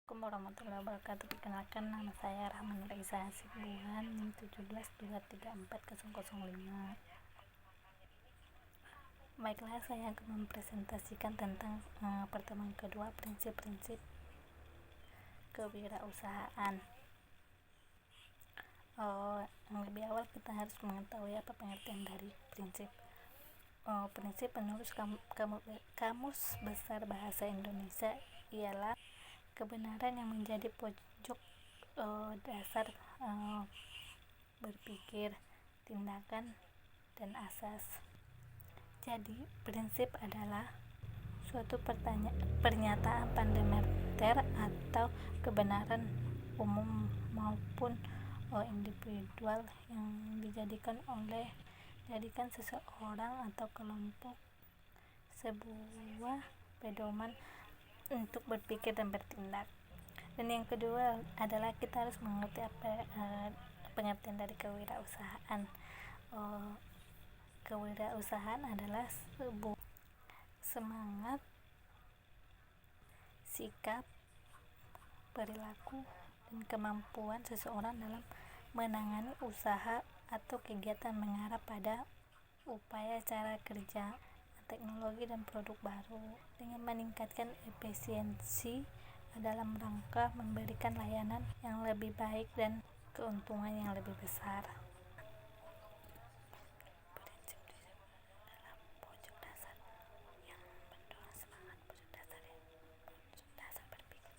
Assalamualaikum warahmatullahi wabarakatuh. Perkenalkan, nama saya Rahman Raisa Hasibuan, NIM 17234005. Baiklah, saya akan mempresentasikan tentang pertemuan kedua, prinsip-prinsip kewirausahaan. Yang lebih awal kita harus mengetahui apa pengertian dari prinsip. Prinsip menurut Kamus Besar Bahasa Indonesia ialah kebenaran yang menjadi pojok dasar berpikir, tindakan, dan asas. Jadi, prinsip adalah suatu pernyataan fundamenter atau kebenaran umum maupun individual yang dijadikan seseorang atau kelompok sebuah pedoman untuk berpikir dan bertindak. Dan yang kedua adalah kita harus mengerti pengertian dari kewirausahaan. Kewirausahaan adalah sebuah semangat, sikap, perilaku, dan kemampuan seseorang dalam menangani usaha atau kegiatan mengarah pada upaya cara kerja, teknologi, dan produk baru dengan meningkatkan efisiensi dalam rangka memberikan layanan yang lebih baik dan keuntungan yang lebih besar. Prinsip adalah pojok dasar yang mendorong semangat, pojok dasar berpikir.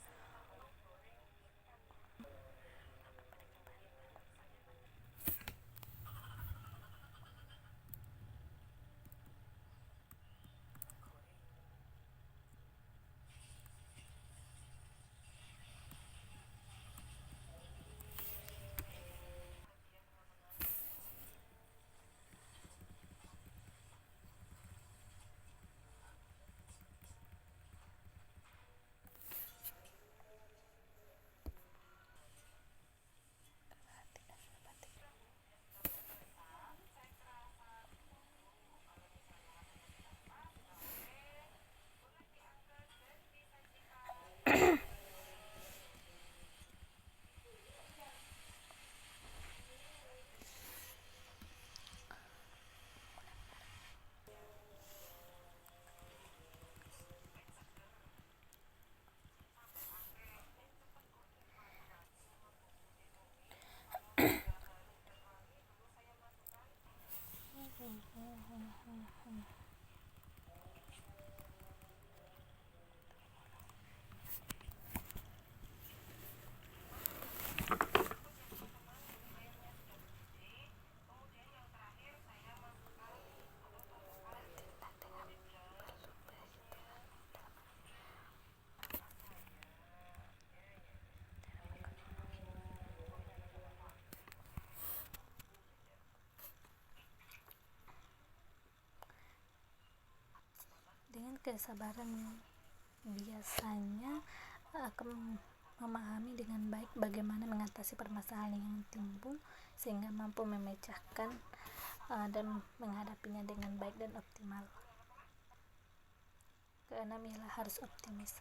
Dengan kesabaran biasanya akan memahami dengan baik bagaimana mengatasi permasalahan yang timbul sehingga mampu memecahkan dan menghadapinya dengan baik dan optimal. Keenam ialah harus optimis.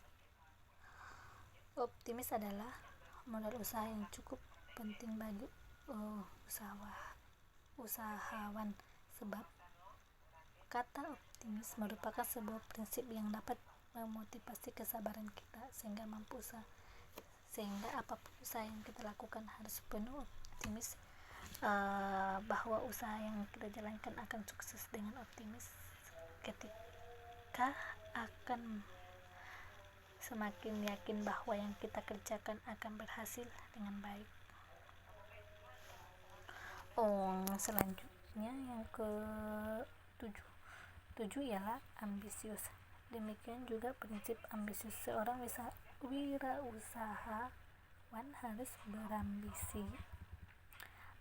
Optimis adalah modal usaha yang cukup penting bagi usahawan, sebab kata optimis merupakan sebuah prinsip yang dapat memotivasi kesabaran kita sehingga apapun usaha yang kita lakukan harus penuh optimis bahwa usaha yang kita jalankan akan sukses. Dengan optimis ketika akan semakin yakin bahwa yang kita kerjakan akan berhasil dengan baik. Selanjutnya yang ke-7 ialah ambisius. Demikian juga prinsip ambisius. Seorang wirausahawan harus berambisi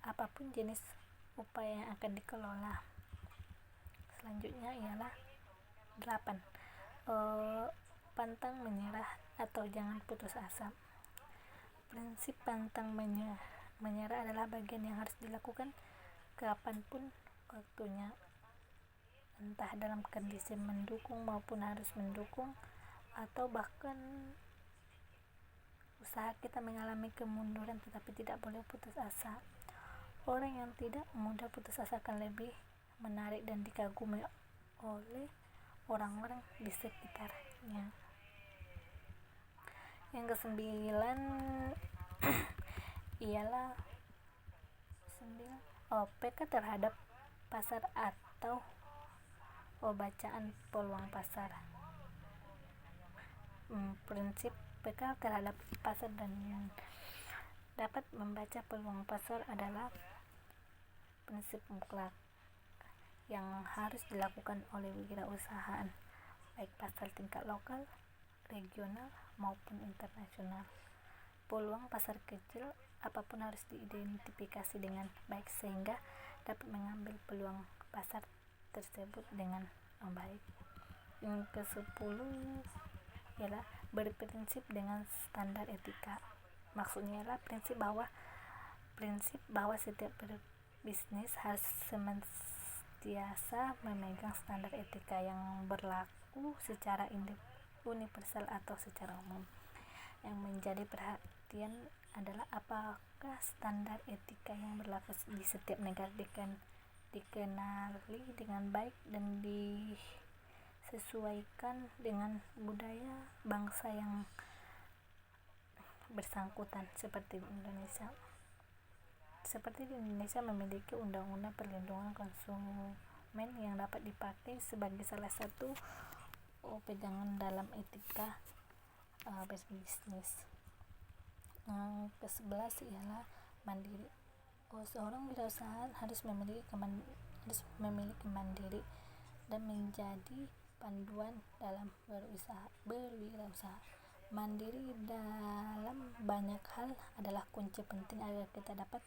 apapun jenis upaya yang akan dikelola. Selanjutnya ialah 8. Pantang menyerah atau jangan putus asa. Prinsip pantang menyerah adalah bagian yang harus dilakukan kapanpun waktunya, entah dalam kondisi mendukung maupun harus mendukung, atau bahkan usaha kita mengalami kemunduran, tetapi tidak boleh putus asa. Orang yang tidak mudah putus asa akan lebih menarik dan dikagumi oleh orang-orang di sekitarnya. Yang kesembilan ialah peka terhadap pasar atau bacaan peluang pasar. Prinsip peka terhadap pasar dan dapat membaca peluang pasar adalah prinsip mutlak yang harus dilakukan oleh wirausahaan, baik pasar tingkat lokal, regional, maupun internasional. Peluang pasar kecil apapun harus diidentifikasi dengan baik sehingga dapat mengambil peluang pasar tersebut dengan baik. Yang ke-10 ialah berprinsip dengan standar etika. Maksudnya ialah prinsip bahwa setiap berbisnis harus senantiasa memegang standar etika yang berlaku secara universal atau secara umum. Yang menjadi perhatian adalah apakah standar etika yang berlaku di setiap negara dikenali dengan baik dan disesuaikan dengan budaya bangsa yang bersangkutan. Seperti di Indonesia memiliki undang-undang perlindungan konsumen yang dapat dipakai sebagai salah satu pegangan dalam etika berbisnis. Yang ke-11 ialah mandiri. Seorang wirausaha harus memiliki mandiri dan menjadi panduan dalam berwirausaha. Mandiri dalam banyak hal adalah kunci penting agar kita dapat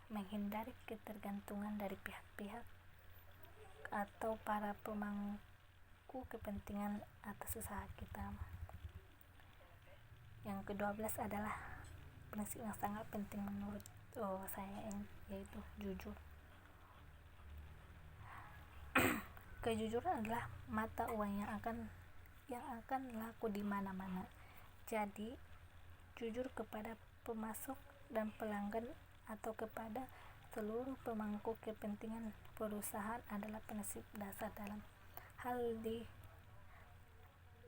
menghindari ketergantungan dari pihak-pihak atau para pemangku kepentingan atas usaha kita. Yang ke-12 adalah prinsip yang sangat penting menurut saya, yaitu jujur. Kejujuran adalah mata uang yang akan laku di mana-mana. Jadi, jujur kepada pemasok dan pelanggan atau kepada seluruh pemangku kepentingan perusahaan adalah prinsip dasar dalam hal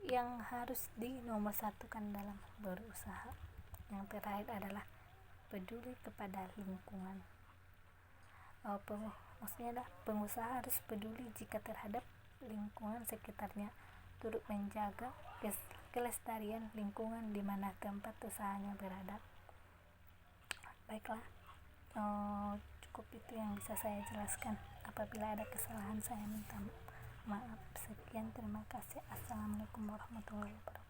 yang harus dinomorsatukan dalam berusaha. Yang terakhir adalah peduli kepada lingkungan. Maksudnya adalah pengusaha harus peduli jika terhadap lingkungan sekitarnya, turut menjaga kelestarian lingkungan di mana tempat usahanya berada. Baiklah, cukup itu yang bisa saya jelaskan. Apabila ada kesalahan saya minta maaf. Sekian, terima kasih. Assalamualaikum warahmatullahi wabarakatuh.